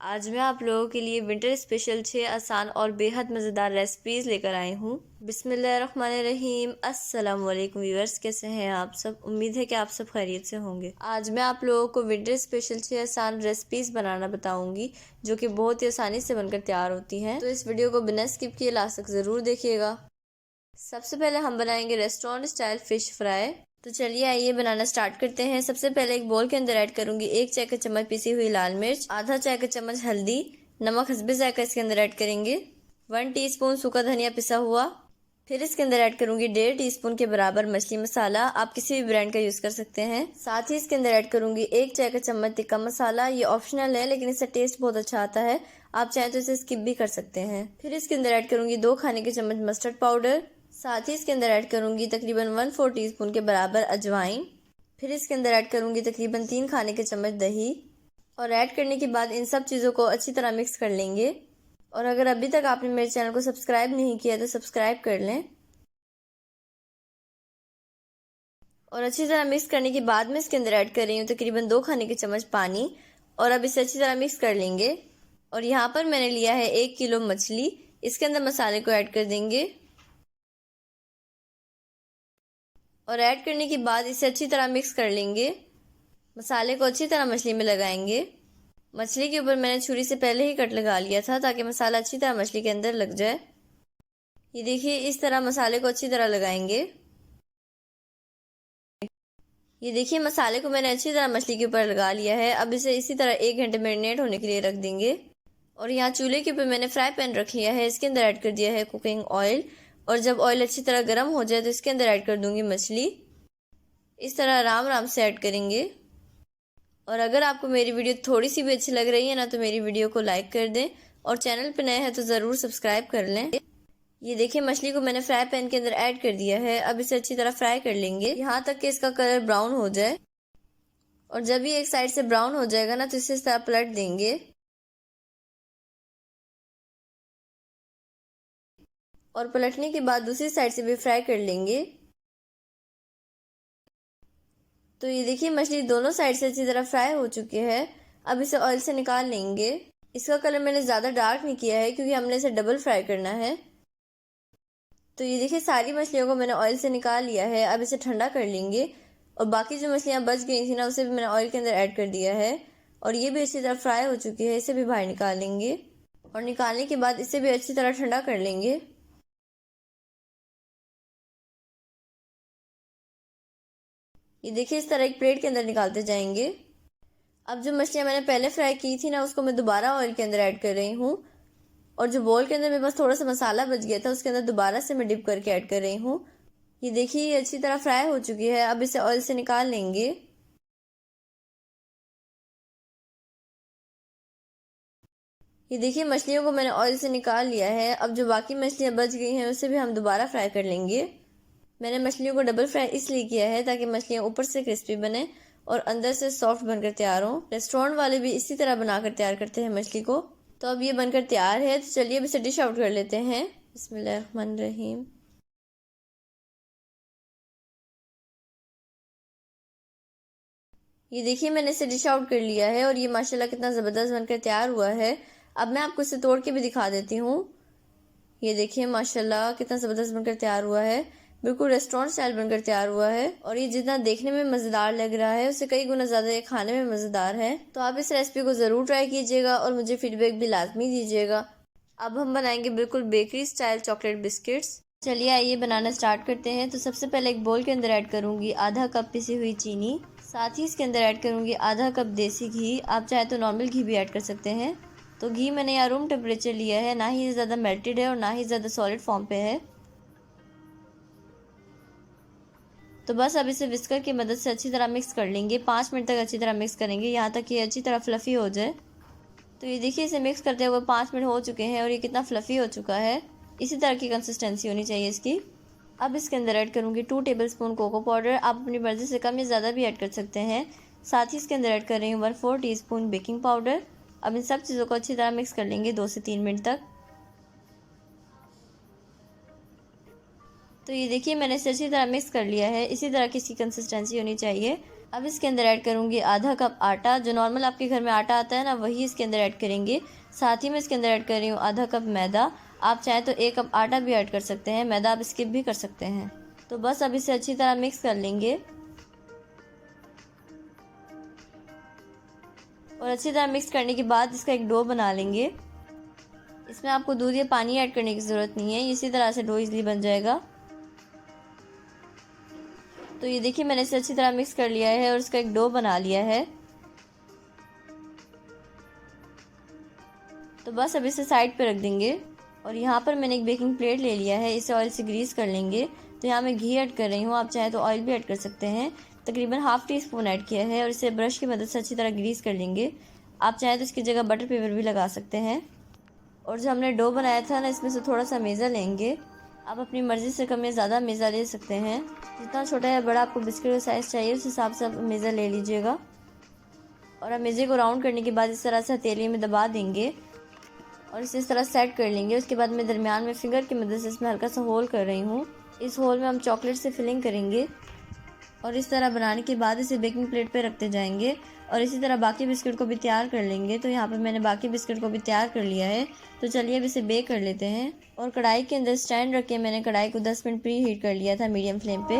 आज मैं आप लोगों के लिए विंटर स्पेशल 6 आसान और बेहद मज़ेदार रेसिपीज़ लेकर आई हूँ। बिस्मिल्लाहिर्रहमानिर्रहीम। अस्सलाम वालेकुम व्यूअर्स, कैसे हैं आप सब? उम्मीद है कि आप सब खैरियत से होंगे। आज मैं आप लोगों को विंटर स्पेशल 6 आसान रेसिपीज़ बनाना बताऊंगी जो कि बहुत ही आसानी से बनकर तैयार होती हैं। तो इस वीडियो को बिना स्किप किए लास्ट तक ज़रूर देखिएगा। सबसे पहले हम बनाएंगे रेस्टोरेंट स्टाइल फिश फ्राई। तो चलिए आइए बनाना स्टार्ट करते हैं। सबसे पहले एक बोल के अंदर ऐड करूंगी 1 चाय का चम्मच पिसी हुई लाल मिर्च, आधा चाय का चम्मच हल्दी, नमक हस्बे जायका इसके अंदर ऐड करेंगे, 1 टीस्पून सूखा धनिया पिसा हुआ। फिर इसके अंदर ऐड करूंगी 1.5 टीस्पून के बराबर मछली मसाला, आप किसी भी ब्रांड का यूज कर सकते हैं। साथ ही इसके अंदर ऐड करूंगी 1 चाय का चम्मच टिक्का मसाला। ये ऑप्शनल है लेकिन इसका टेस्ट बहुत अच्छा आता है, आप चाहें तो इसे स्किप भी कर सकते हैं। फिर इसके अंदर ऐड करूंगी 2 खाने के चम्मच मस्टर्ड पाउडर। साथ ही इसके अंदर ऐड करूंगी तकरीबन 1/4 टीस्पून के बराबर अजवाइन। फिर इसके अंदर ऐड करूंगी तकरीबन 3 खाने के चम्मच दही। और ऐड करने के बाद इन सब चीज़ों को अच्छी तरह मिक्स कर लेंगे। और अगर अभी तक आपने मेरे चैनल को सब्सक्राइब नहीं किया तो सब्सक्राइब कर लें। और अच्छी तरह मिक्स करने के बाद में इसके अंदर ऐड कर रही हूँ तकरीबन 2 खाने के चम्मच पानी। और अब इसे अच्छी तरह मिक्स कर लेंगे। और यहाँ पर मैंने लिया है 1 किलो मछली। इसके अंदर मसाले को ऐड कर देंगे। और ऐड करने के बाद इसे अच्छी तरह मिक्स कर लेंगे। मसाले को अच्छी तरह मछली में लगाएंगे। मछली के ऊपर मैंने छुरी से पहले ही कट लगा लिया था ताकि मसाला अच्छी तरह मछली के अंदर लग जाए। ये देखिए, इस तरह मसाले को अच्छी तरह लगाएंगे। ये देखिए, मसाले को मैंने अच्छी तरह मछली के ऊपर लगा लिया है। अब इसे इसी तरह 1 घंटे मैरिनेट होने के लिए रख देंगे। और यहाँ चूल्हे के ऊपर मैंने फ्राई पैन रख लिया है, इसके अंदर ऐड कर दिया है कुकिंग ऑयल। और जब ऑयल अच्छी तरह गर्म हो जाए तो इसके अंदर ऐड कर दूंगी मछली। इस तरह आराम आराम से ऐड करेंगे। और अगर आपको मेरी वीडियो थोड़ी सी भी अच्छी लग रही है ना तो मेरी वीडियो को लाइक कर दें। और चैनल पर नए हैं तो ज़रूर सब्सक्राइब कर लें। ये देखिए, मछली को मैंने फ्राई पैन के अंदर ऐड कर दिया है। अब इसे अच्छी तरह फ्राई कर लेंगे यहाँ तक कि इसका कलर ब्राउन हो जाए। और जब ये एक साइड से ब्राउन हो जाएगा ना तो इसे इस तरह पलट देंगे। और पलटने के बाद दूसरी साइड से भी फ्राई कर लेंगे। तो ये देखिए, मछली दोनों साइड से अच्छी तरह फ्राई हो चुकी है। अब इसे ऑयल से निकाल लेंगे। इसका कलर मैंने ज़्यादा डार्क नहीं किया है क्योंकि हमने इसे डबल फ्राई करना है। तो ये देखिए, सारी मछलियों को मैंने ऑयल से निकाल लिया है। अब इसे ठंडा कर लेंगे। और बाकी जो मछलियाँ बच गई थी ना उसे भी मैंने ऑयल के अंदर ऐड कर दिया है। और ये भी अच्छी तरह फ्राई हो चुकी है, इसे भी बाहर निकाल लेंगे। और निकालने के बाद इसे भी अच्छी तरह ठंडा कर लेंगे। ये देखिए, इस तरह एक प्लेट के अंदर निकालते जाएंगे। अब जो मछलियाँ मैंने पहले फ्राई की थी ना उसको मैं दोबारा ऑयल के अंदर ऐड कर रही हूँ। और जो बोल के अंदर मेरे पास थोड़ा सा मसाला बच गया था उसके अंदर दोबारा से मैं डिप करके ऐड कर रही हूँ। ये देखिए, ये अच्छी तरह फ्राई हो चुकी है। अब इसे ऑयल से निकाल लेंगे। ये देखिए, मछलियों को मैंने ऑयल से निकाल लिया है। अब जो बाकी मछलियाँ बच गई हैं उसे भी हम दोबारा फ्राई कर लेंगे। मैंने मछलियों को डबल फ्राई इसलिए किया है ताकि मछलियाँ ऊपर से क्रिस्पी बने और अंदर से सॉफ्ट बनकर तैयार हों। रेस्टोरेंट वाले भी इसी तरह बनाकर तैयार करते हैं मछली को। तो अब ये बनकर तैयार है। तो चलिए अब इसे डिश आउट कर लेते हैं। बिस्मिल्लाहिर्रहमानिर्रहीम। ये देखिए, मैंने इसे डिश आउट कर लिया है और ये माशाल्लाह कितना ज़बरदस्त बनकर तैयार हुआ है। अब मैं आपको इसे तोड़ के भी दिखा देती हूँ। ये देखिए, माशाल्लाह कितना ज़बरदस्त बनकर तैयार हुआ है। बिल्कुल रेस्टोरेंट स्टाइल बनकर तैयार हुआ है। और ये जितना देखने में मज़ेदार लग रहा है उससे कई गुना ज़्यादा ये खाने में मज़ेदार है। तो आप इस रेसिपी को ज़रूर ट्राई कीजिएगा और मुझे फीडबैक भी लाजमी दीजिएगा। अब हम बनाएंगे बिल्कुल बेकरी स्टाइल चॉकलेट बिस्किट्स। चलिए आइए बनाना स्टार्ट करते हैं। तो सबसे पहले एक बोल के अंदर ऐड करूँगी आधा कप पिसी हुई चीनी। साथ ही इसके अंदर ऐड करूँगी आधा कप देसी घी, आप चाहे तो नॉर्मल घी भी ऐड कर सकते हैं। तो घी मैंने यहाँ रूम टेम्परेचर लिया है, ना ही ये ज़्यादा मेल्टेड है और ना ही ज़्यादा सॉलिड फॉर्म पे है। तो बस अब इसे विस्कर की मदद से अच्छी तरह मिक्स कर लेंगे। 5 मिनट तक अच्छी तरह मिक्स करेंगे यहाँ तक ये अच्छी तरह फ्लफ़ी हो जाए। तो ये देखिए, इसे मिक्स करते हुए 5 मिनट हो चुके हैं और ये कितना फ्लफ़ी हो चुका है। इसी तरह की कंसिस्टेंसी होनी चाहिए इसकी। अब इसके अंदर ऐड करूँगी 2 टेबलस्पून कोको पाउडर, आप अपनी मर्ज़ी से कम या ज़्यादा भी ऐड कर सकते हैं। साथ ही इसके अंदर ऐड कर रही हूँ 1/4 टीस्पून बेकिंग पाउडर। अब इन सब चीज़ों को अच्छी तरह मिक्स कर लेंगे 2 से 3 मिनट तक। तो ये देखिए, मैंने इसे अच्छी तरह मिक्स कर लिया है। इसी तरह की इसकी कंसिस्टेंसी होनी चाहिए। अब इसके अंदर ऐड करूँगी आधा कप आटा। जो नॉर्मल आपके घर में आटा आता है ना, वही इसके अंदर ऐड करेंगे। साथ ही मैं इसके अंदर ऐड कर रही हूँ आधा कप मैदा। आप चाहें तो 1 कप आटा भी ऐड कर सकते हैं, मैदा आप स्किप भी कर सकते हैं। तो बस अब इसे अच्छी तरह मिक्स कर लेंगे और अच्छी तरह मिक्स करने के बाद इसका एक डो बना लेंगे। इसमें आपको दूध या पानी ऐड करने की ज़रूरत नहीं है, इसी तरह से डो इजली बन जाएगा। तो ये देखिए मैंने इसे अच्छी तरह मिक्स कर लिया है और इसका एक डो बना लिया है। तो बस अब इसे साइड पे रख देंगे और यहाँ पर मैंने एक बेकिंग प्लेट ले लिया है, इसे ऑयल से ग्रीस कर लेंगे। तो यहाँ मैं घी ऐड कर रही हूँ, आप चाहें तो ऑयल भी ऐड कर सकते हैं। तकरीबन ½ टीस्पून ऐड किया है और इसे ब्रश की मदद से अच्छी तरह ग्रीस कर लेंगे। आप चाहें तो इसकी जगह बटर पेपर भी लगा सकते हैं। और जो हमने डो बनाया था ना, इसमें से थोड़ा सा मेज़ा लेंगे। आप अपनी मर्ज़ी से कम या ज़्यादा मेज़ा ले सकते हैं। जितना छोटा या बड़ा आपको बिस्किट का साइज़ चाहिए उस हिसाब से आप मेज़ा ले लीजिएगा। और अब मेज़े को राउंड करने के बाद इस तरह से हथेली में दबा देंगे और इसे इस तरह सेट कर लेंगे। उसके बाद मैं दरमियान में फिंगर की मदद से इसमें हल्का सा होल कर रही हूँ। इस होल में हम चॉकलेट से फिलिंग करेंगे और इस तरह बनाने के बाद इसे बेकिंग प्लेट पे रखते जाएंगे और इसी तरह बाकी बिस्किट को भी तैयार कर लेंगे। तो यहाँ पर मैंने बाकी बिस्किट को भी तैयार कर लिया है। तो चलिए अब इसे बेक कर लेते हैं। और कढ़ाई के अंदर स्टैंड रख के मैंने कढ़ाई को 10 मिनट प्री हीट कर लिया था मीडियम फ्लेम पे।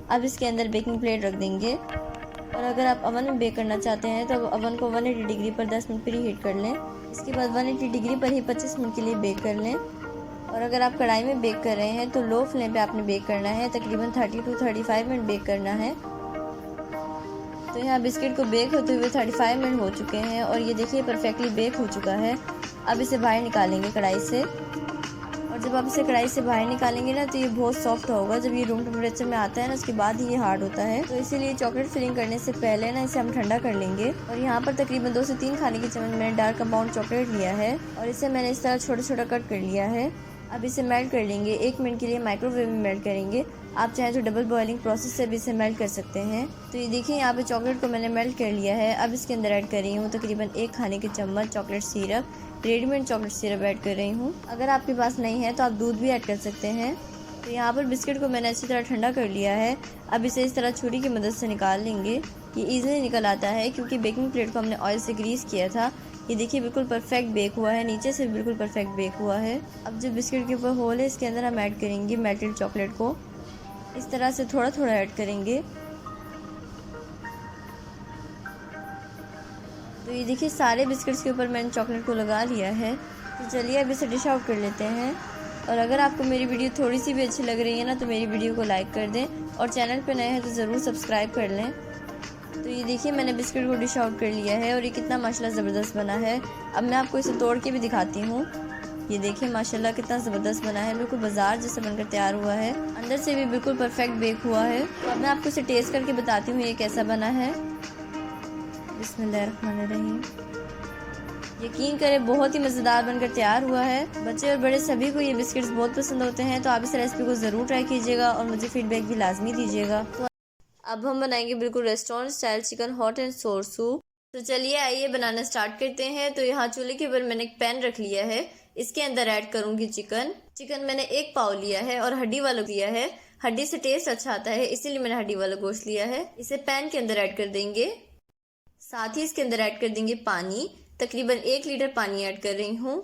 अब इसके अंदर बेकिंग प्लेट रख देंगे और अगर आप अवन में बेक करना चाहते हैं तो अवन को 180 डिग्री पर 10 मिनट प्री हीट कर लें। इसके बाद 180 डिग्री पर ही 25 मिनट के लिए बेक कर लें। और अगर आप कढ़ाई में बेक कर रहे हैं तो लो फ्लेम पे आपने बेक करना है, तकरीबन 30 to 35 मिनट बेक करना है। तो यहाँ बिस्किट को बेक होते हुए 35 मिनट हो चुके हैं और ये देखिए परफेक्टली बेक हो चुका है। अब इसे बाहर निकालेंगे कढ़ाई से। और जब आप इसे कढ़ाई से बाहर निकालेंगे ना, तो ये बहुत सॉफ्ट होगा। जब ये रूम टेम्परेचर में आता है ना, उसके बाद ही ये हार्ड होता है। तो इसीलिए चॉकलेट फिलिंग करने से पहले ना इसे हम ठंडा कर लेंगे। और यहाँ पर तकरीबन 2 से 3 खाने की चम्मच मैंने डार्क कंपाउंड चॉकलेट लिया है और इसे मैंने इस तरह छोटा छोटा कट कर लिया है। अब इसे मेल्ट कर लेंगे। 1 मिनट के लिए माइक्रोवेव में मेल्ट करेंगे। आप चाहें तो डबल बॉइलिंग प्रोसेस से भी इसे मेल्ट कर सकते हैं। तो ये देखिए यहाँ पे चॉकलेट को मैंने मेल्ट कर लिया है। अब इसके अंदर ऐड कर रही हूँ तकरीबन 1 खाने की चम्मच chocolate syrup. Readymade chocolate syrup add कर रही हूँ। अगर आपके पास नहीं है तो आप दूध भी ऐड कर सकते हैं। तो यहाँ पर बिस्किट को मैंने अच्छी तरह ठंडा कर लिया है। अब इसे इस तरह छुरी की मदद से निकाल लेंगे। ये ईजिली निकल आता है क्योंकि बेकिंग प्लेट को हमने ऑयल से ग्रीस किया था। ये देखिए बिल्कुल परफेक्ट बेक हुआ है, नीचे से बिल्कुल परफेक्ट बेक हुआ है। अब जो बिस्किट के ऊपर होल है, इसके अंदर हम ऐड करेंगे मेल्टेड चॉकलेट को। इस तरह से थोड़ा थोड़ा ऐड करेंगे। तो ये देखिए सारे बिस्किट्स के ऊपर मैंने चॉकलेट को लगा लिया है। तो चलिए अब इसे डिश आउट कर लेते हैं। और अगर आपको मेरी वीडियो थोड़ी सी भी अच्छी लग रही है ना, तो मेरी वीडियो को लाइक कर दें और चैनल पे नए हैं तो ज़रूर सब्सक्राइब कर लें। तो ये देखिए मैंने बिस्किट को डिश आउट कर लिया है और ये कितना माशाल्लाह ज़बरदस्त बना है। अब मैं आपको इसे तोड़ के भी दिखाती हूँ। ये देखिए माशाल्लाह कितना ज़बरदस्त बना है, बिल्कुल बाजार जैसा बनकर तैयार हुआ है। अंदर से भी बिल्कुल परफेक्ट बेक हुआ है। तो अब मैं आपको इसे टेस्ट करके बताती हूँ ये कैसा बना है। बिस्मिल्लाहिर्रहमानिर्रहीम। यकीन करें बहुत ही मज़ेदार बनकर तैयार हुआ है। बच्चे और बड़े सभी को ये बिस्किट्स बहुत पसंद होते हैं। तो आप इस रेसिपी को ज़रूर ट्राई कीजिएगा और मुझे फीडबैक भी लाजमी दीजिएगा। तो अब हम बनाएंगे बिल्कुल restaurant style chicken hot and सोर सूप। तो चलिए आइए बनाना स्टार्ट करते हैं। तो यहाँ चूल्हे के ऊपर मैंने एक पैन रख लिया है। इसके अंदर ऐड करूंगी चिकन मैंने 1 पाव लिया है और हड्डी वाला लिया है। हड्डी से टेस्ट अच्छा आता है, इसीलिए मैंने हड्डी वाला गोश्त लिया है। इसे पैन के अंदर ऐड कर देंगे। साथ ही इसके अंदर ऐड कर देंगे पानी। तकरीबन 1 लीटर पानी ऐड कर रही हूँ।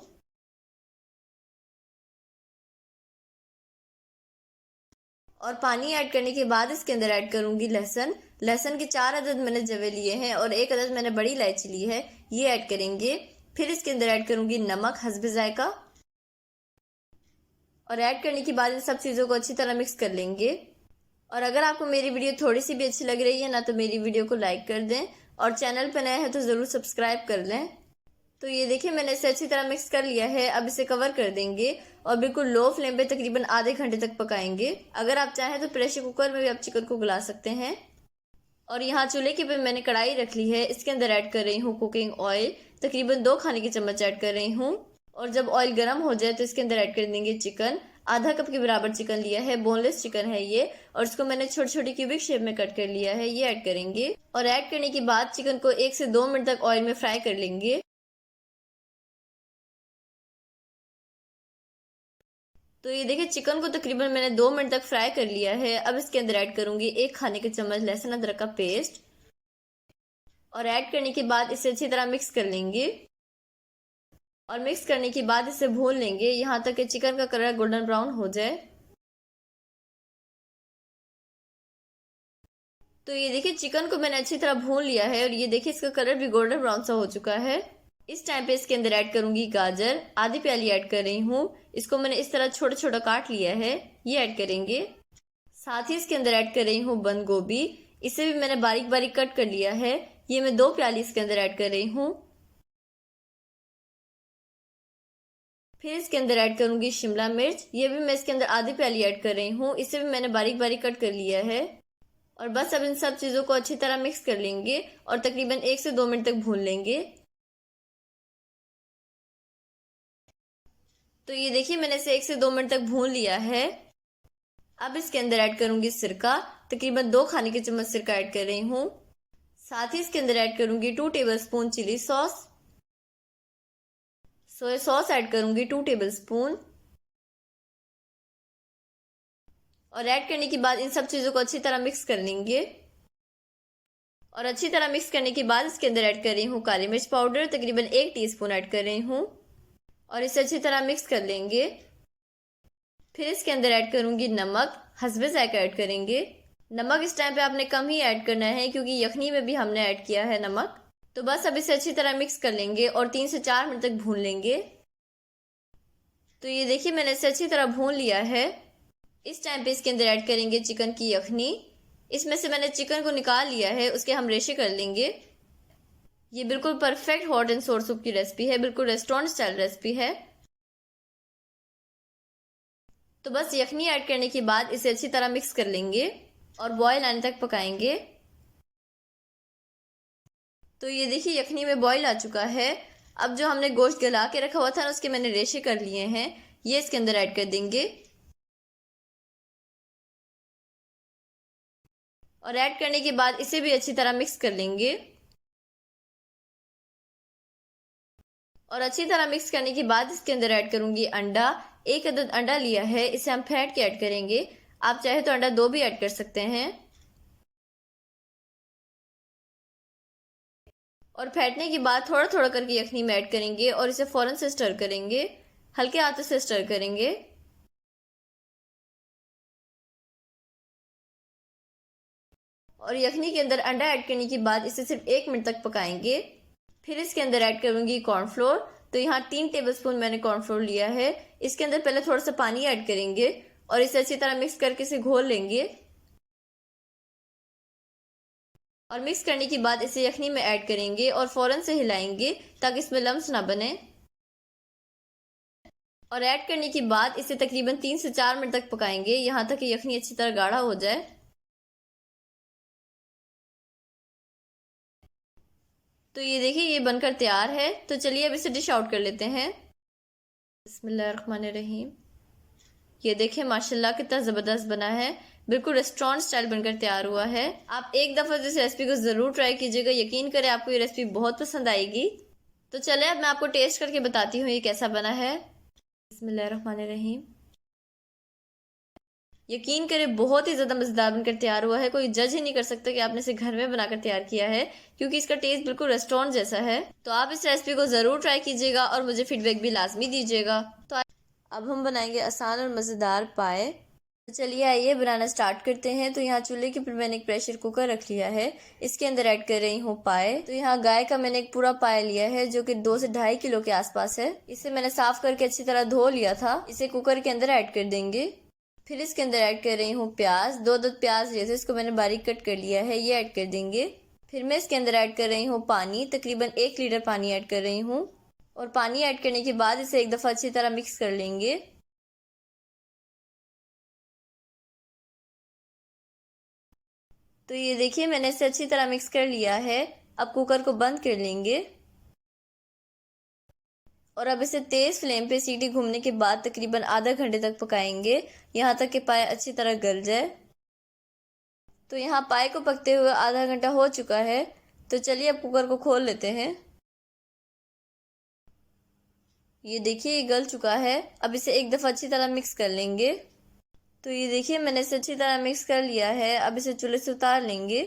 और पानी ऐड करने के बाद इसके अंदर ऐड करूंगी लहसुन के 4 अदद मैंने जवे लिए हैं और 1 अदद मैंने बड़ी इलायची ली है, ये ऐड करेंगे। फिर इसके अंदर ऐड करूंगी नमक हस्बे जायका और ऐड करने के बाद इन सब चीज़ों को अच्छी तरह मिक्स कर लेंगे। और अगर आपको मेरी वीडियो थोड़ी सी भी अच्छी लग रही है ना, तो मेरी वीडियो को लाइक कर दें और चैनल पर नए हैं तो ज़रूर सब्सक्राइब कर लें। तो ये देखिए मैंने इसे अच्छी तरह मिक्स कर लिया है। अब इसे कवर कर देंगे और बिल्कुल लो फ्लेम पे तकरीबन आधे घंटे तक पकाएंगे। अगर आप चाहें तो प्रेशर कुकर में भी आप चिकन को गला सकते हैं। और यहाँ चूल्हे के पे मैंने कढ़ाई रख ली है। इसके अंदर ऐड कर रही हूँ कुकिंग ऑयल। तकरीबन 2 खाने की चम्मच ऐड कर रही हूँ। और जब ऑयल गर्म हो जाए तो इसके अंदर ऐड कर देंगे चिकन। आधा कप के बराबर चिकन लिया है, बोनलेस चिकन है ये। और इसको मैंने छोटी छोटी क्यूबिक शेप में कट कर लिया है, ये ऐड करेंगे। और ऐड करने के बाद चिकन को 1 से 2 मिनट तक ऑयल में फ्राई कर लेंगे। तो ये देखिए चिकन को तकरीबन मैंने 2 मिनट तक फ्राई कर लिया है। अब इसके अंदर ऐड करूंगी 1 खाने की चम्मच लहसुन अदरक का पेस्ट। और ऐड करने के बाद इसे अच्छी तरह मिक्स कर लेंगे। और मिक्स करने के बाद इसे भून लेंगे यहाँ तक कि चिकन का कलर गोल्डन ब्राउन हो जाए। तो ये देखिए चिकन को मैंने अच्छी तरह भून लिया है और ये देखिए इसका कलर भी गोल्डन ब्राउन सा हो चुका है। इस टाइम पे इसके अंदर ऐड करूंगी गाजर, आधी प्याली ऐड कर रही हूँ। इसको मैंने इस तरह छोटा छोटा काट लिया है, ये ऐड करेंगे। साथ ही इसके अंदर ऐड कर रही हूँ बंद गोभी, इसे भी मैंने बारीक बारीक कट कर लिया है। ये मैं 2 प्याली इसके अंदर ऐड कर रही हूँ। फिर इसके अंदर ऐड करूंगी शिमला मिर्च, ये भी मैं इसके अंदर आधी प्याली ऐड कर रही हूँ। इसे भी मैंने बारीक बारीक कट कर लिया है। और बस अब इन सब चीजों को अच्छी तरह मिक्स कर लेंगे और तकरीबन 1 से 2 मिनट तक भून लेंगे। तो ये देखिए मैंने इसे 1 से 2 मिनट तक भून लिया है। अब इसके अंदर ऐड करूंगी सिरका, तकरीबन 2 खाने के चम्मच सिरका ऐड कर रही हूँ। साथ ही इसके अंदर ऐड करूंगी 2 tablespoon chilli sauce, soya sauce add करूंगी 2 टेबलस्पून। और ऐड करने के बाद इन सब चीजों को अच्छी तरह मिक्स कर लेंगे। और अच्छी तरह मिक्स करने के बाद इसके अंदर ऐड कर रही हूँ काली मिर्च पाउडर, तकरीबन 1 टीस्पून ऐड कर रही हूँ। और इसे अच्छी तरह मिक्स कर लेंगे। फिर इसके अंदर ऐड करूंगी नमक, हस्बे जायका ऐड करेंगे। नमक इस टाइम पे आपने कम ही ऐड करना है क्योंकि यखनी में भी हमने ऐड किया है नमक। तो बस अब इसे अच्छी तरह मिक्स कर लेंगे और 3 से 4 मिनट तक भून लेंगे। तो ये देखिए मैंने इसे अच्छी तरह भून लिया है। इस टाइम पे इसके अंदर ऐड करेंगे चिकन की यखनी। इसमें से मैंने चिकन को निकाल लिया है, उसके हम रेशे कर लेंगे। ये बिल्कुल परफेक्ट हॉट एंड सोर सूप की रेसिपी है, बिल्कुल रेस्टोरेंट स्टाइल रेसिपी है। तो बस यखनी ऐड करने के बाद इसे अच्छी तरह मिक्स कर लेंगे और बॉयल आने तक पकाएंगे। तो ये देखिए यखनी में बॉयल आ चुका है। अब जो हमने गोश्त गला के रखा हुआ था ना, उसके मैंने रेशे कर लिए हैं, ये इसके अंदर ऐड कर देंगे। और ऐड करने के बाद इसे भी अच्छी तरह मिक्स कर लेंगे। और अच्छी तरह मिक्स करने के बाद इसके अंदर ऐड करूंगी अंडा। 1 अदद अंडा लिया है, इसे हम फेंट के ऐड करेंगे। आप चाहे तो अंडा 2 भी ऐड कर सकते हैं। और फेंटने के बाद थोड़ा थोड़ा करके यखनी में ऐड करेंगे और इसे फौरन से स्टर करेंगे, हल्के हाथों से स्टर करेंगे। और यखनी के अंदर अंडा ऐड करने के बाद इसे सिर्फ 1 मिनट तक पकाएंगे। फिर इसके अंदर ऐड करूंगी कॉर्नफ्लोर। तो यहाँ 3 टेबलस्पून मैंने कॉर्नफ्लोर लिया है। इसके अंदर पहले थोड़ा सा पानी ऐड करेंगे और इसे अच्छी तरह मिक्स करके इसे घोल लेंगे। और मिक्स करने के बाद इसे यखनी में ऐड करेंगे और फौरन से हिलाएंगे ताकि इसमें लम्स ना बने। और ऐड करने के बाद इसे तकरीबन 3 से 4 मिनट तक पकाएंगे यहाँ तक कि यखनी अच्छी तरह गाढ़ा हो जाए। तो ये देखिए ये बनकर तैयार है। तो चलिए अब इसे डिश आउट कर लेते हैं। बिस्मिल्लाहिर्रहमानिर्रहीम। ये देखिए माशाल्लाह कितना ज़बरदस्त बना है, बिल्कुल रेस्टोरेंट स्टाइल बनकर तैयार हुआ है। आप एक दफ़ा इस रेसिपी को ज़रूर ट्राई कीजिएगा, यकीन करें आपको ये रेसिपी बहुत पसंद आएगी। तो चले अब मैं आपको टेस्ट करके बताती हूँ ये कैसा बना है। बिस्मिल्लाहिर्रहमानिर्रहीम। यकीन करें बहुत ही ज़्यादा मज़ेदार बनकर तैयार हुआ है। कोई जज ही नहीं कर सकता कि आपने इसे घर में बनाकर तैयार किया है, क्योंकि इसका टेस्ट बिल्कुल रेस्टोरेंट जैसा है। तो आप इस रेसिपी को ज़रूर ट्राई कीजिएगा और मुझे फीडबैक भी लाजमी दीजिएगा। तो अब हम बनाएंगे आसान और मज़ेदार पाए। तो चलिए आइए बनाना स्टार्ट करते हैं। तो यहाँ चूल्हे के ऊपर मैंने एक प्रेशर कुकर रख लिया है, इसके अंदर ऐड कर रही हूँ पाए। तो यहाँ गाय का मैंने एक पूरा पाए लिया है जो कि 2 से 2.5 किलो के आसपास है। इसे मैंने साफ करके अच्छी तरह धो लिया था। इसे कुकर के अंदर ऐड कर देंगे। फिर इसके अंदर ऐड कर रही हूँ प्याज। 2 अदद प्याज लिए थे, इसको मैंने बारीक कट कर लिया है, ये ऐड कर देंगे। फिर मैं इसके अंदर ऐड कर रही हूँ पानी, तकरीबन 1 लीटर पानी ऐड कर रही हूँ। और पानी ऐड करने के बाद इसे एक दफ़ा अच्छी तरह मिक्स कर लेंगे। तो ये देखिए मैंने इसे अच्छी तरह मिक्स कर लिया है। अब कुकर को बंद कर लेंगे और अब इसे तेज़ फ्लेम पे सीटी घूमने के बाद तकरीबन आधा घंटे तक पकाएंगे, यहाँ तक कि पाए अच्छी तरह गल जाए। तो यहाँ पाए को पकते हुए आधा घंटा हो चुका है। तो चलिए अब कुकर को खोल लेते हैं। ये देखिए ये गल चुका है। अब इसे एक दफ़ा अच्छी तरह मिक्स कर लेंगे। तो ये देखिए मैंने इसे अच्छी तरह मिक्स कर लिया है। अब इसे चूल्हे से उतार लेंगे।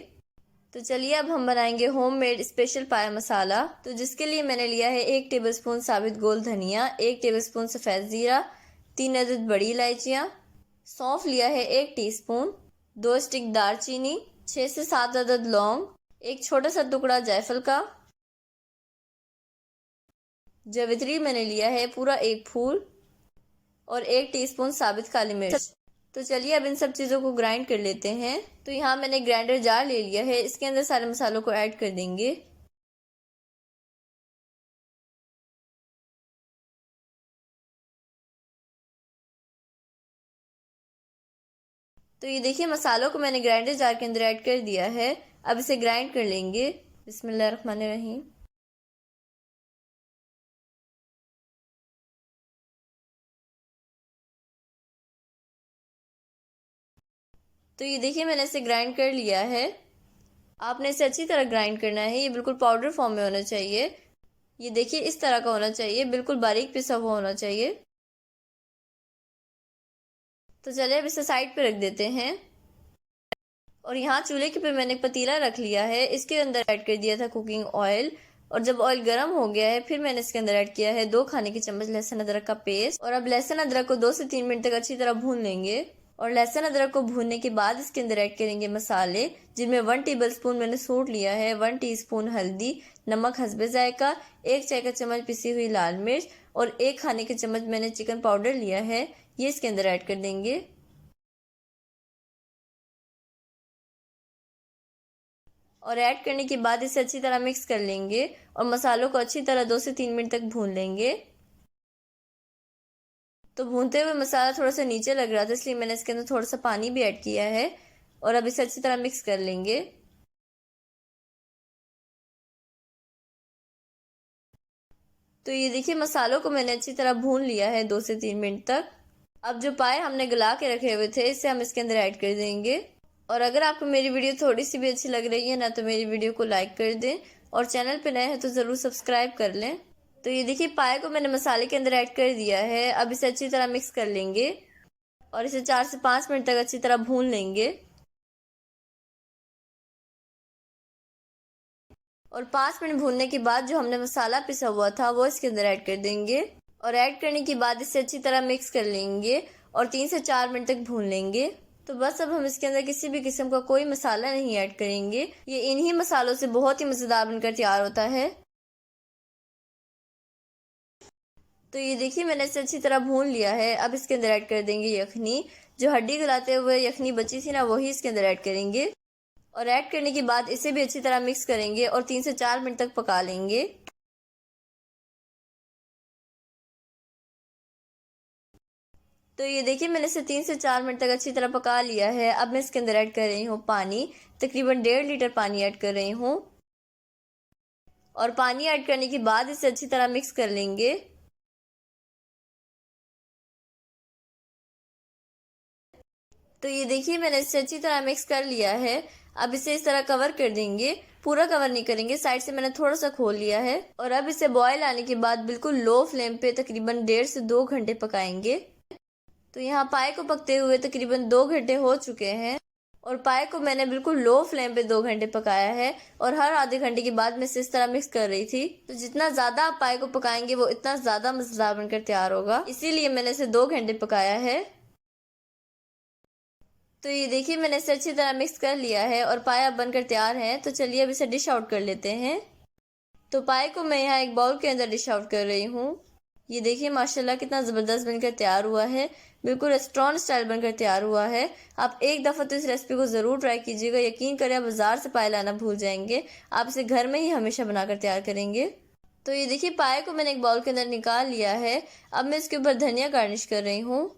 तो चलिए अब हम बनाएंगे होममेड स्पेशल पाया मसाला। तो जिसके लिए मैंने लिया है 1 टेबलस्पून साबित गोल धनिया, 1 टेबलस्पून सफ़ेद ज़ीरा, 3 अदद बड़ी इलायचियाँ, सौंफ लिया है 1 टीस्पून, 2 स्टिक दालचीनी, 6 से 7 अदद लौंग, एक छोटा सा टुकड़ा जायफल का, जावित्री मैंने लिया है पूरा 1 फूल और 1 टीस्पून साबित काली मिर्च। तो चलिए अब इन सब चीज़ों को ग्राइंड कर लेते हैं। तो यहाँ मैंने ग्राइंडर जार ले लिया है, इसके अंदर सारे मसालों को ऐड कर देंगे। तो ये देखिए मसालों को मैंने ग्राइंडर जार के अंदर ऐड कर दिया है। अब इसे ग्राइंड कर लेंगे। बिस्मिल्लाहिर्रहमानिर्रहीम। तो ये देखिए मैंने इसे ग्राइंड कर लिया है। आपने इसे अच्छी तरह ग्राइंड करना है, ये बिल्कुल पाउडर फॉर्म में होना चाहिए। ये देखिए इस तरह का होना चाहिए, बिल्कुल बारीक पिसा हुआ होना चाहिए। तो चलिए अब इसे साइड पे रख देते हैं। और यहाँ चूल्हे के पे मैंने एक पतीला रख लिया है, इसके अंदर ऐड कर दिया था कुकिंग ऑयल। और जब ऑयल गर्म हो गया है फिर मैंने इसके अंदर ऐड किया है 2 खाने के चम्मच लहसुन अदरक का पेस्ट। और अब लहसुन अदरक को 2 से 3 मिनट तक अच्छी तरह भून लेंगे। और लहसुन अदरक को भूनने के बाद इसके अंदर ऐड करेंगे मसाले, जिनमें 1 टेबलस्पून मैंने सूट लिया है, 1 टीस्पून हल्दी, नमक हस्बे जायका, 1 चाय का चम्मच पिसी हुई लाल मिर्च और 1 खाने के चम्मच मैंने चिकन पाउडर लिया है, ये इसके अंदर ऐड कर देंगे। और ऐड करने के बाद इसे अच्छी तरह मिक्स कर लेंगे और मसालों को अच्छी तरह 2 से 3 मिनट तक भून लेंगे। तो भूनते हुए मसाला थोड़ा सा नीचे लग रहा था, इसलिए मैंने इसके अंदर थोड़ा सा पानी भी ऐड किया है और अब इसे अच्छी तरह मिक्स कर लेंगे। तो ये देखिए मसालों को मैंने अच्छी तरह भून लिया है 2 से 3 मिनट तक। अब जो पाए हमने गला के रखे हुए थे इसे हम इसके अंदर ऐड कर देंगे। और अगर आपको मेरी वीडियो थोड़ी सी भी अच्छी लग रही है ना, तो मेरी वीडियो को लाइक कर दें और चैनल पे नए हैं तो ज़रूर सब्सक्राइब कर लें। तो ये देखिए पाए को मैंने मसाले के अंदर ऐड कर दिया है। अब इसे अच्छी तरह मिक्स कर लेंगे और इसे 4 से 5 मिनट तक अच्छी तरह भून लेंगे। और 5 मिनट भूनने के बाद जो हमने मसाला पिसा हुआ था वो इसके अंदर ऐड कर देंगे। और ऐड करने के बाद इसे अच्छी तरह मिक्स कर लेंगे और 3 से 4 मिनट तक भून लेंगे। तो बस अब हम इसके अंदर किसी भी किस्म का कोई मसाला नहीं ऐड करेंगे, ये इन्हीं मसालों से बहुत ही मज़ेदार बनकर तैयार होता है। तो ये देखिए मैंने इसे अच्छी तरह भून लिया है। अब इसके अंदर ऐड कर देंगे यखनी। जो हड्डी गलाते हुए यखनी बची थी ना, वही इसके अंदर ऐड करेंगे। और ऐड करने के बाद इसे भी अच्छी तरह मिक्स करेंगे और 3 से 4 मिनट तक पका लेंगे। तो ये देखिए मैंने इसे 3 से 4 मिनट तक अच्छी तरह पका लिया है। अब मैं इसके अंदर ऐड कर रही हूँ पानी, तकरीबन 1.5 लीटर पानी ऐड कर रही हूँ। और पानी ऐड करने के बाद इसे अच्छी तरह मिक्स कर लेंगे। तो ये देखिए मैंने इसे अच्छी तरह मिक्स कर लिया है। अब इसे इस तरह कवर कर देंगे, पूरा कवर नहीं करेंगे, साइड से मैंने थोड़ा सा खोल लिया है। और अब इसे बॉयल आने के बाद बिल्कुल लो फ्लेम पे तकरीबन 1.5 से 2 घंटे पकाएंगे। तो यहाँ पाए को पकते हुए तकरीबन 2 घंटे हो चुके हैं। और पाए को मैंने बिल्कुल लो फ्लेम पे 2 घंटे पकाया है और हर आधे घंटे के बाद मैं इसे इस तरह मिक्स कर रही थी। तो जितना ज़्यादा आप पाए को पकाएंगे वो इतना ज़्यादा मज़ेदार बनकर तैयार होगा, इसीलिए मैंने इसे 2 घंटे पकाया है। तो ये देखिए मैंने इसे अच्छी तरह मिक्स कर लिया है और पाए अब बनकर तैयार है। तो चलिए अब इसे डिश आउट कर लेते हैं। तो पाए को मैं यहाँ एक बाउल के अंदर डिश आउट कर रही हूँ। ये देखिए माशाल्लाह कितना ज़बरदस्त बनकर तैयार हुआ है, बिल्कुल रेस्टोरेंट स्टाइल बनकर तैयार हुआ है। आप एक दफ़ा तो इस रेसिपी को ज़रूर ट्राई कीजिएगा, यकीन करें आप बाज़ार से पाए लाना भूल जाएंगे, आप इसे घर में ही हमेशा बनाकर तैयार करेंगे। तो ये देखिए पाए को मैंने एक बाउल के अंदर निकाल लिया है। अब मैं इसके ऊपर धनिया गार्निश कर रही हूँ,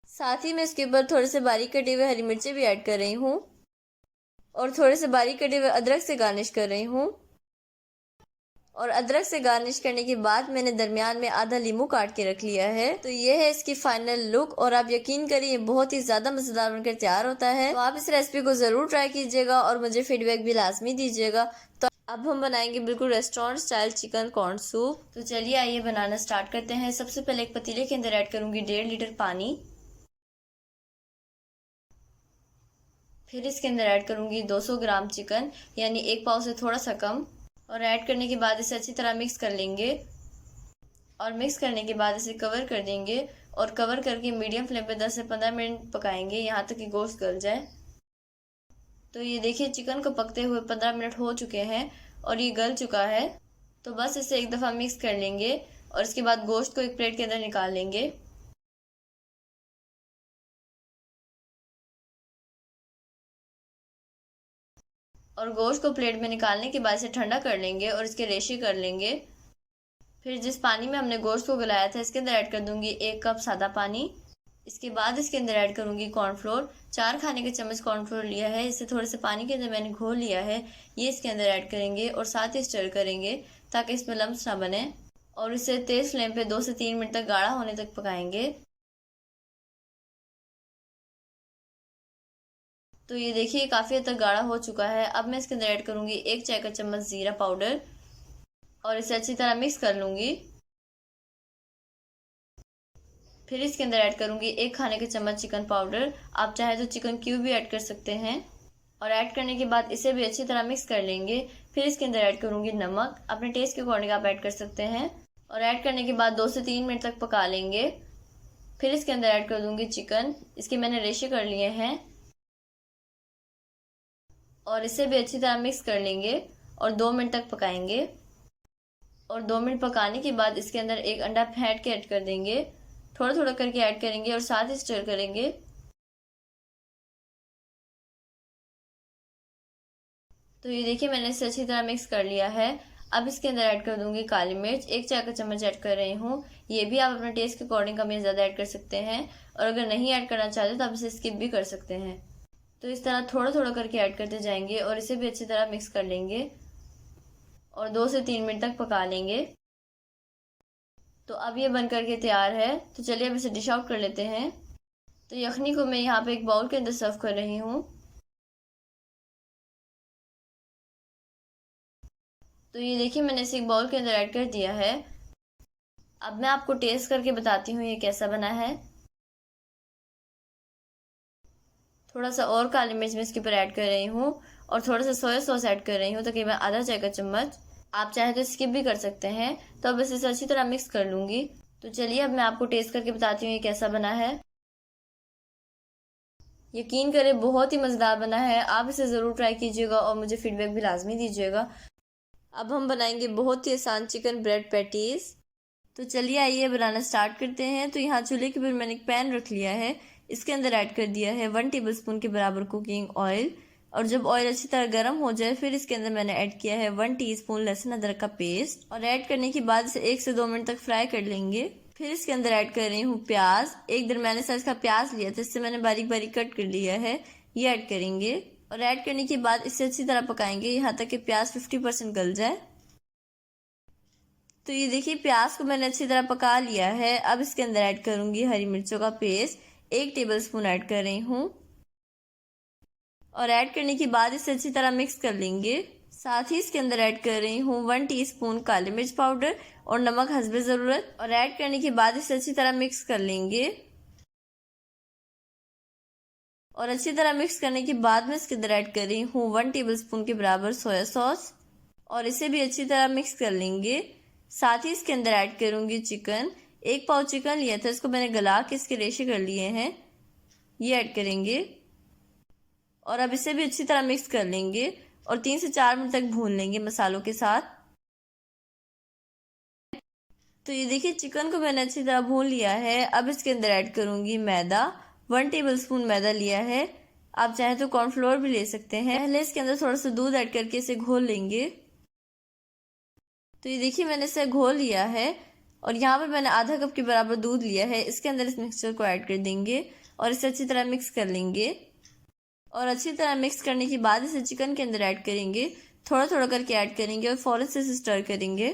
साथ ही मैं इसके ऊपर थोड़े से बारीक कटे हुए हरी मिर्चें भी ऐड कर रही हूँ और थोड़े से बारीक कटे हुए अदरक से गार्निश कर रही हूँ। और अदरक से गार्निश करने के बाद मैंने दरमियान में आधा लीमू काट के रख लिया है। तो ये है इसकी फाइनल लुक और आप यकीन करिए बहुत ही ज़्यादा मज़ेदार बनकर तैयार होता है। तो आप इस रेसिपी को ज़रूर ट्राई कीजिएगा और मुझे फीडबैक भी लाजमी दीजिएगा। तो अब हम बनाएंगे बिल्कुल restaurant style chicken corn soup. तो चलिए आइए बनाना स्टार्ट करते हैं। सबसे पहले एक पतीले के अंदर ऐड करूँगी 1.5 लीटर पानी। फिर इसके अंदर ऐड करूँगी 200 ग्राम चिकन, यानी 1 पाव से थोड़ा सा कम। और ऐड करने के बाद इसे अच्छी तरह मिक्स कर लेंगे। और मिक्स करने के बाद इसे कवर कर देंगे और कवर करके मीडियम फ्लेम पे 10 से 15 मिनट पकाएंगे, यहाँ तक कि गोश्त गल जाए। तो ये देखिए चिकन को पकते हुए 15 मिनट हो चुके हैं और ये गल चुका है। तो बस इसे एक दफ़ा मिक्स कर लेंगे और इसके बाद गोश्त को एक प्लेट के अंदर निकाल लेंगे। और गोश्त को प्लेट में निकालने के बाद इसे ठंडा कर लेंगे और इसके रेशे कर लेंगे। फिर जिस पानी में हमने गोश्त को गलाया था इसके अंदर ऐड कर दूंगी 1 कप सादा पानी। इसके बाद इसके अंदर ऐड करूंगी कॉर्नफ्लोर। 4 खाने के चम्मच कॉर्नफ्लोर लिया है, इसे थोड़े से पानी के अंदर मैंने घोल लिया है। ये इसके अंदर ऐड करेंगे और साथ ही स्टर करेंगे ताकि इसमें लम्स ना बने। और इसे तेज फ्लेम पे 2 से 3 मिनट तक गाढ़ा होने तक पकाएंगे। तो ये देखिए काफ़ी हद तक गाढ़ा हो चुका है। अब मैं इसके अंदर ऐड करूंगी 1 चाय का चम्मच ज़ीरा पाउडर और इसे अच्छी तरह मिक्स कर लूंगी। फिर इसके अंदर ऐड करूंगी 1 खाने के चम्मच चिकन पाउडर। आप चाहे तो चिकन क्यूब भी ऐड कर सकते हैं। और ऐड करने के बाद इसे भी अच्छी तरह मिक्स कर लेंगे। फिर इसके अंदर ऐड करूंगी नमक, अपने टेस्ट के अकॉर्डिंग आप ऐड कर सकते हैं। और ऐड करने के बाद 2 से 3 मिनट तक पका लेंगे। फिर इसके अंदर ऐड कर दूंगी चिकन, इसके मैंने रेशे कर लिए हैं। और इसे भी अच्छी तरह मिक्स कर लेंगे और 2 मिनट तक पकाएंगे। और 2 मिनट पकाने के बाद इसके अंदर एक अंडा फेंट के ऐड कर देंगे। थोड़ा थोड़ा करके ऐड करेंगे और साथ ही स्टर करेंगे। तो ये देखिए मैंने इसे अच्छी तरह मिक्स कर लिया है। अब इसके अंदर ऐड कर दूंगी काली मिर्च, 1 चाय का चम्मच ऐड कर रही हूँ। ये भी आप अपने टेस्ट के अकॉर्डिंग कम या ज़्यादा ऐड कर सकते हैं। और अगर नहीं ऐड करना चाहते तो आप इसे स्किप भी कर सकते हैं। तो इस तरह थोड़ा थोड़ा करके ऐड करते जाएंगे और इसे भी अच्छी तरह मिक्स कर लेंगे और 2 से 3 मिनट तक पका लेंगे। तो अब ये बन करके तैयार है। तो चलिए अब इसे डिश आउट कर लेते हैं। तो यखनी को मैं यहाँ पे एक बाउल के अंदर सर्व कर रही हूँ। तो ये देखिए मैंने इसे एक बाउल के अंदर ऐड कर दिया है। अब मैं आपको टेस्ट करके बताती हूँ ये कैसा बना है। थोड़ा सा और काली मिर्च मैं इसके ऊपर ऐड कर रही हूँ और थोड़ा सा सोया सॉस ऐड कर रही हूँ, तकरीबन आधा चाय का चम्मच। आप चाहे तो स्किप भी कर सकते हैं। तो अब इसे अच्छी तरह मिक्स कर लूँगी। तो चलिए अब मैं आपको टेस्ट करके बताती हूँ ये कैसा बना है। यकीन करें बहुत ही मज़ेदार बना है। आप इसे ज़रूर ट्राई कीजिएगा और मुझे फीडबैक भी लाजमी दीजिएगा। अब हम बनाएंगे बहुत ही आसान चिकन ब्रेड पैटीज़। तो चलिए आइए बनाना स्टार्ट करते हैं। तो यहाँ चूल्हे के ऊपर मैंने एक पैन रख लिया है। इसके अंदर ऐड कर दिया है 1 टेबलस्पून के बराबर कुकिंग ऑयल। और जब ऑयल अच्छी तरह गर्म हो जाए फिर इसके अंदर मैंने ऐड किया है 1 टीस्पून लहसुन अदरक का पेस्ट। और ऐड करने के बाद इसे 1 से 2 मिनट तक फ्राई कर लेंगे। फिर इसके अंदर ऐड कर रही हूँ प्याज। एक दरमियाने साइज का प्याज लिया था, इससे मैंने बारीक बारीक कट कर लिया है। ये ऐड करेंगे और ऐड करने के बाद इसे अच्छी तरह पकाएंगे यहाँ तक कि प्याज 50% गल जाए। तो ये देखिए प्याज को मैंने अच्छी तरह पका लिया है। अब इसके अंदर ऐड करूंगी हरी मिर्चों का पेस्ट, 1 टेबलस्पून ऐड कर रही हूँ। और ऐड करने के बाद इसे अच्छी तरह मिक्स कर लेंगे। साथ ही इसके अंदर ऐड कर रही हूँ 1 टीस्पून काली मिर्च पाउडर और नमक हस्बे ज़रूरत। और ऐड करने के बाद इसे अच्छी तरह मिक्स कर लेंगे। और अच्छी तरह मिक्स करने के बाद में इसके अंदर ऐड कर रही हूँ 1 टेबलस्पून के बराबर सोया सॉस और इसे भी अच्छी तरह मिक्स कर लेंगे। साथ ही इसके अंदर ऐड करूंगी चिकन। 1 पाव चिकन लिया था, इसको मैंने गला के इसके रेशे कर लिए हैं। ये ऐड करेंगे और अब इसे भी अच्छी तरह मिक्स कर लेंगे और 3 से 4 मिनट तक भून लेंगे मसालों के साथ। तो ये देखिए चिकन को मैंने अच्छी तरह भून लिया है। अब इसके अंदर ऐड करूंगी मैदा। 1 टेबलस्पून मैदा लिया है। आप चाहे तो कॉर्नफ्लोर भी ले सकते हैं। पहले इसके अंदर थोड़ा सा दूध ऐड करके इसे घोल लेंगे। तो ये देखिए मैंने इसे घोल लिया है और यहाँ पर मैंने आधा कप के बराबर दूध लिया है। इसके अंदर इस मिक्सचर को ऐड कर देंगे और इसे अच्छी तरह मिक्स कर लेंगे। और अच्छी तरह मिक्स करने के बाद इसे चिकन के अंदर ऐड करेंगे। थोड़ा थोड़ा करके ऐड करेंगे और फ़ौरन से इसे स्टर करेंगे।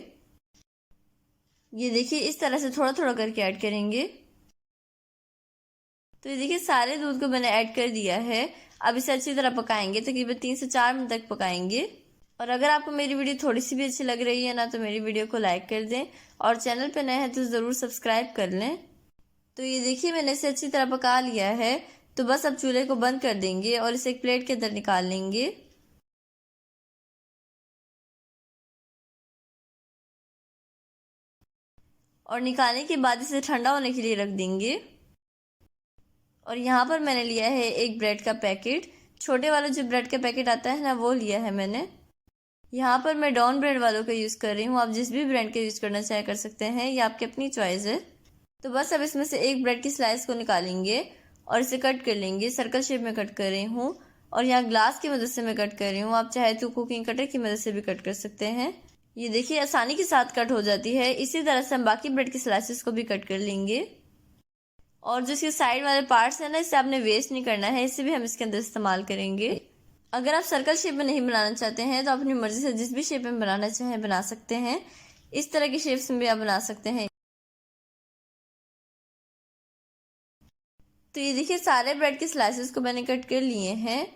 ये देखिए इस तरह से थोड़ा थोड़ा करके ऐड करेंगे। तो ये देखिए सारे दूध को मैंने ऐड कर दिया है। अब इसे अच्छी तरह पकाएंगे, तकरीबन 3 से 4 मिनट तक पकाएंगे। और अगर आपको मेरी वीडियो थोड़ी सी भी अच्छी लग रही है ना, तो मेरी वीडियो को लाइक कर दें और चैनल पे नए हैं तो ज़रूर सब्सक्राइब कर लें। तो ये देखिए मैंने इसे अच्छी तरह पका लिया है। तो बस अब चूल्हे को बंद कर देंगे और इसे एक प्लेट के अंदर निकाल लेंगे। और निकालने के बाद इसे ठंडा होने के लिए रख देंगे। और यहाँ पर मैंने लिया है एक ब्रेड का पैकेट, छोटे वाला जो ब्रेड का पैकेट आता है ना वो लिया है मैंने। यहाँ पर मैं डॉन ब्रेड वालों का यूज़ कर रही हूँ, आप जिस भी ब्रांड का यूज़ करना चाहे कर सकते हैं, ये आपकी अपनी चॉइस है। तो बस अब इसमें से एक ब्रेड की स्लाइस को निकालेंगे और इसे कट कर लेंगे। सर्कल शेप में कट कर रही हूँ और यहाँ ग्लास की मदद से मैं कट कर रही हूँ, आप चाहे तो कुकिंग कटर की मदद से भी कट कर सकते हैं। ये देखिए आसानी के साथ कट हो जाती है। इसी तरह से हम बाकी ब्रेड की स्लाइसेस को भी कट कर लेंगे। और जो इसके साइड वाले पार्ट्स हैं ना, इसे आपने वेस्ट नहीं करना है, इसे भी हम इसके अंदर इस्तेमाल करेंगे। अगर आप सर्कल शेप में नहीं बनाना चाहते हैं तो अपनी मर्जी से जिस भी शेप में बनाना चाहें बना सकते हैं। इस तरह की शेप्स में भी आप बना सकते हैं। तो ये देखिए सारे ब्रेड के स्लाइसेस को मैंने कट कर लिए हैं।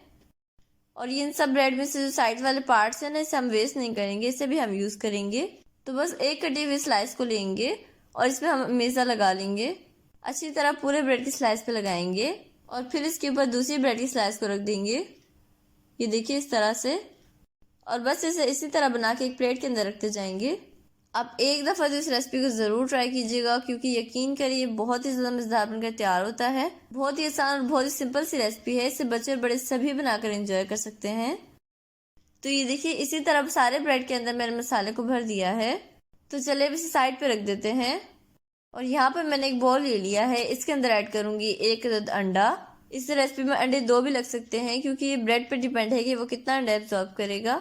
और ये इन सब ब्रेड में से जो साइड वाले पार्ट्स हैं ना, इसे हम वेस्ट नहीं करेंगे, इसे भी हम यूज़ करेंगे। तो बस एक कटी हुई स्लाइस को लेंगे और इसमें हम मेज़ा लगा लेंगे। अच्छी तरह पूरे ब्रेड की स्लाइस पे लगाएंगे और फिर इसके ऊपर दूसरी ब्रेड की स्लाइस को रख देंगे, ये देखिए इस तरह से। और बस इसे इसी तरह बना के एक प्लेट के अंदर रखते जाएंगे। आप एक दफ़ा तो इस रेसिपी को ज़रूर ट्राई कीजिएगा, क्योंकि यकीन करिए बहुत ही ज़्यादा मज़ेदार बनकर तैयार होता है। बहुत ही आसान और बहुत ही सिंपल सी रेसिपी है, इसे बच्चे और बड़े सभी बनाकर एंजॉय कर सकते हैं। तो ये देखिए इसी तरह सारे ब्रेड के अंदर मैंने मसाले को भर दिया है। तो चलिए अब इसे साइड पे रख देते हैं। और यहाँ पर मैंने एक बॉल ले लिया है, इसके अंदर ऐड करूँगी एक अदद अंडा। इस रेसिपी में अंडे 2 भी लग सकते हैं, क्योंकि ये ब्रेड पर डिपेंड है कि वो कितना अंडा एब्जॉर्ब करेगा।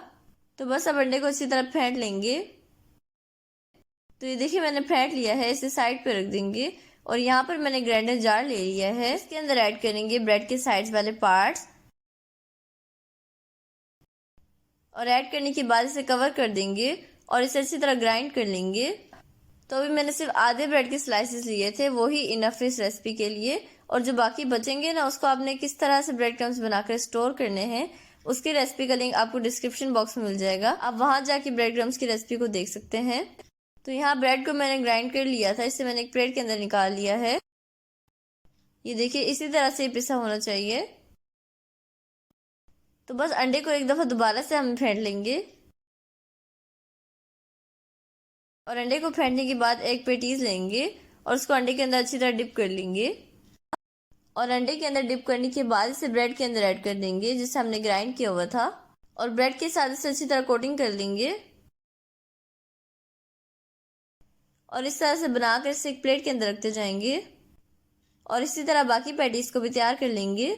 तो बस अब अंडे को अच्छी तरह फेंट लेंगे। तो ये देखिए मैंने फेंट लिया है, इसे साइड पे रख देंगे। और यहाँ पर मैंने ग्राइंडर जार ले लिया है, इसके अंदर ऐड करेंगे ब्रेड के साइड्स वाले पार्ट्स। और ऐड करने के बाद इसे कवर कर देंगे और इसे अच्छी तरह ग्राइंड कर लेंगे। तो अभी मैंने सिर्फ आधे ब्रेड के स्लाइसेस लिए थे, वो ही इनफ है इस रेसिपी के लिए। और जो बाकी बचेंगे ना, उसको आपने किस तरह से ब्रेड क्रम्स बनाकर स्टोर करने हैं, उसकी रेसिपी का लिंक आपको डिस्क्रिप्शन बॉक्स में मिल जाएगा, आप वहां जाके ब्रेड क्रम्स की रेसिपी को देख सकते हैं। तो यहाँ ब्रेड को मैंने ग्राइंड कर लिया था, इसे मैंने एक प्लेट के अंदर निकाल लिया है। ये देखिए इसी तरह से पिसा होना चाहिए। तो बस अंडे को एक दफ़ा दोबारा से हम फेंट लेंगे। और अंडे को फेंटने के बाद एक पेटीज लेंगे और उसको अंडे के अंदर अच्छी तरह डिप कर लेंगे। और अंडे के अंदर डिप करने के बाद इसे ब्रेड के अंदर ऐड कर देंगे, जिसे हमने ग्राइंड किया हुआ था। और ब्रेड के साथ इसे अच्छी तरह कोटिंग कर लेंगे। और इस तरह से बनाकर इसे एक प्लेट के अंदर रखते जाएंगे। और इसी तरह बाकी पैटीज को भी तैयार कर लेंगे।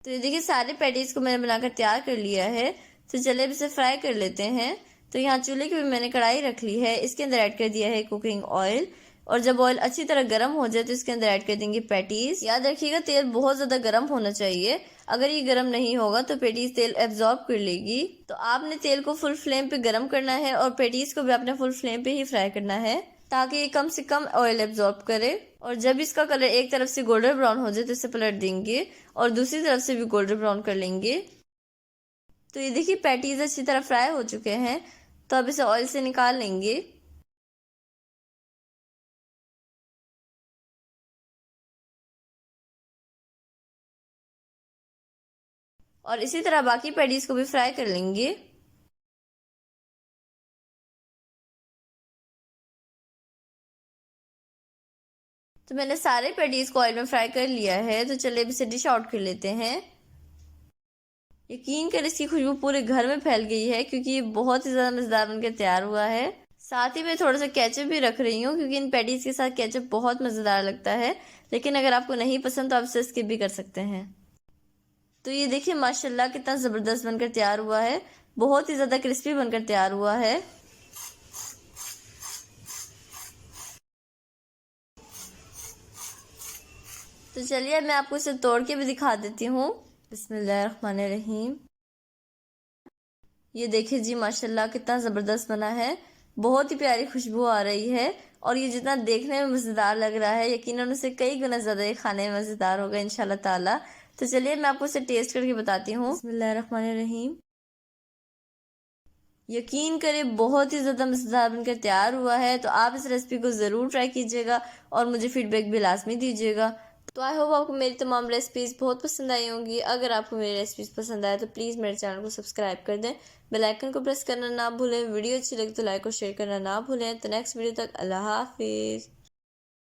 तो ये देखिए सारे पैटीज को मैंने बनाकर तैयार कर लिया है। तो चलिए अब इसे फ्राई कर लेते हैं। तो यहाँ चूल्हे की भी मैंने कढ़ाई रख ली है, इसके अंदर ऐड कर दिया है कुकिंग ऑयल। और जब ऑयल अच्छी तरह गर्म हो जाए तो इसके अंदर ऐड कर देंगे पैटीज। याद रखिएगा तेल बहुत ज़्यादा गर्म होना चाहिए, अगर ये गर्म नहीं होगा तो पैटीज तेल एब्जॉर्ब कर लेगी। तो आपने तेल को फुल फ्लेम पे गर्म करना है और पैटीज को भी आपने फुल फ्लेम पे ही फ्राई करना है, ताकि ये कम से कम ऑयल एब्जॉर्ब करे। और जब इसका कलर एक तरफ से गोल्डन ब्राउन हो जाए तो इसे पलट देंगे और दूसरी तरफ से भी गोल्डन ब्राउन कर लेंगे। तो ये देखिए पैटीज अच्छी तरह फ्राई हो चुके हैं, तो अब इसे ऑयल से निकाल लेंगे। और इसी तरह बाकी पैटीज को भी फ्राई कर लेंगे। तो मैंने सारे पैटीज को ऑयल में फ्राई कर लिया है। तो चलिए इसे डिश आउट कर लेते हैं। यकीन कर इसकी खुशबू पूरे घर में फैल गई है, क्योंकि ये बहुत ही ज़्यादा मज़ेदार बनकर तैयार हुआ है। साथ ही मैं थोड़ा सा केचप भी रख रही हूँ, क्योंकि इन पैटीज के साथ केचप बहुत मज़ेदार लगता है। लेकिन अगर आपको नहीं पसंद तो आप इसे स्किप भी कर सकते हैं। तो ये देखिए माशाल्लाह कितना ज़बरदस्त बनकर तैयार हुआ है, बहुत ही ज़्यादा क्रिस्पी बनकर तैयार हुआ है। तो चलिए मैं आपको इसे तोड़ के भी दिखा देती हूँ। बिस्मिल्लाहिर्रहमानिर्रहीम। ये देखिए जी माशाल्लाह कितना ज़बरदस्त बना है, बहुत ही प्यारी खुशबू आ रही है। और ये जितना देखने में मज़ेदार लग रहा है, यकीनन उसे कई गुना ज़्यादा ये खाने में मज़ेदार होगा इंशाल्लाह ताला। तो चलिए मैं आपको इसे टेस्ट करके बताती हूँ। बिस्मिल्लाहिर्रहमानिर्रहीम। यकीन करें बहुत ही ज़्यादा मज़ेदार बनकर तैयार हुआ है। तो आप इस रेसिपी को ज़रूर ट्राई कीजिएगा और मुझे फीडबैक भी लाजमी दीजिएगा। तो आई होप आपको मेरी तमाम रेसिपीज़ बहुत पसंद आई होंगी। अगर आपको मेरी रेसिपीज़ पसंद आए तो प्लीज़ मेरे चैनल को सब्सक्राइब कर दें, बेल आइकन को प्रेस करना ना भूलें। वीडियो अच्छी लगी तो लाइक और शेयर करना ना भूलें। तो नेक्स्ट वीडियो तक अल्लाह हाफिज़।